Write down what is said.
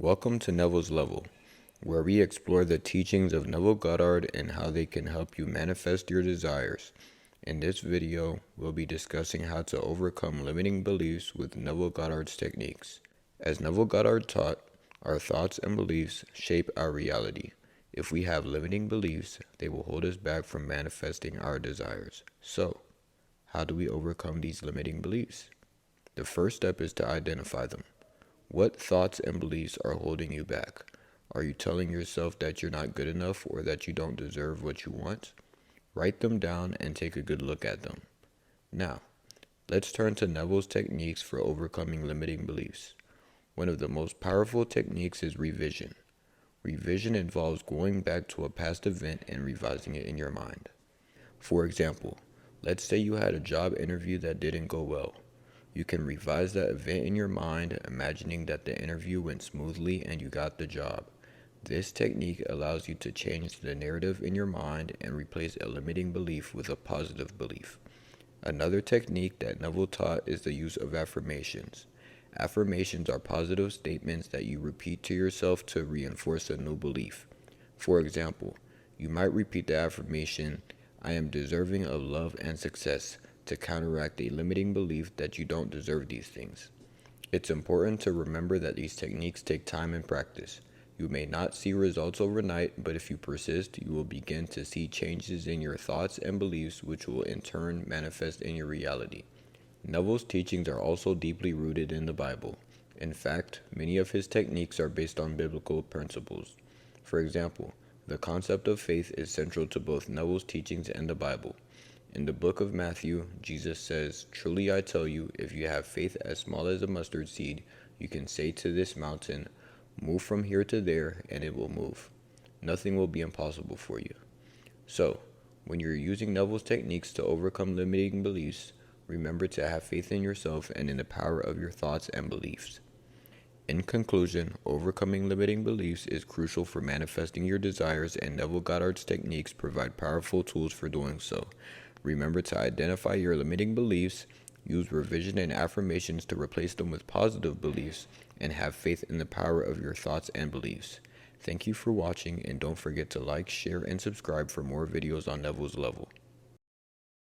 Welcome to Neville's Level, where we explore the teachings of Neville Goddard and how they can help you manifest your desires. In this video, we'll be discussing how to overcome limiting beliefs with Neville Goddard's techniques. As Neville Goddard taught, our thoughts and beliefs shape our reality. If we have limiting beliefs, they will hold us back from manifesting our desires. So, how do we overcome these limiting beliefs? The first step is to identify them. What thoughts and beliefs are holding you back? Are you telling yourself that you're not good enough or that you don't deserve what you want? Write them down and take a good look at them. Now, let's turn to Neville's techniques for overcoming limiting beliefs. One of the most powerful techniques is revision. Revision involves going back to a past event and revising it in your mind. For example, let's say you had a job interview that didn't go well. You can revise that event in your mind, imagining that the interview went smoothly and you got the job. This technique allows you to change the narrative in your mind and replace a limiting belief with a positive belief. Another technique that Neville taught is the use of affirmations. Affirmations are positive statements that you repeat to yourself to reinforce a new belief. For example, you might repeat the affirmation, "I am deserving of love and success," to counteract a limiting belief that you don't deserve these things. It's important to remember that these techniques take time and practice. You may not see results overnight, but if you persist, you will begin to see changes in your thoughts and beliefs, which will in turn manifest in your reality. Neville's teachings are also deeply rooted in the Bible. In fact, many of his techniques are based on biblical principles. For example, the concept of faith is central to both Neville's teachings and the Bible. In the book of Matthew, Jesus says, "Truly I tell you, if you have faith as small as a mustard seed, you can say to this mountain, 'Move from here to there,' and it will move. Nothing will be impossible for you." So, when you're using Neville's techniques to overcome limiting beliefs, remember to have faith in yourself and in the power of your thoughts and beliefs. In conclusion, overcoming limiting beliefs is crucial for manifesting your desires, and Neville Goddard's techniques provide powerful tools for doing so. Remember to identify your limiting beliefs, use revision and affirmations to replace them with positive beliefs, and have faith in the power of your thoughts and beliefs. Thank you for watching, and don't forget to like, share, and subscribe for more videos on Neville's Level.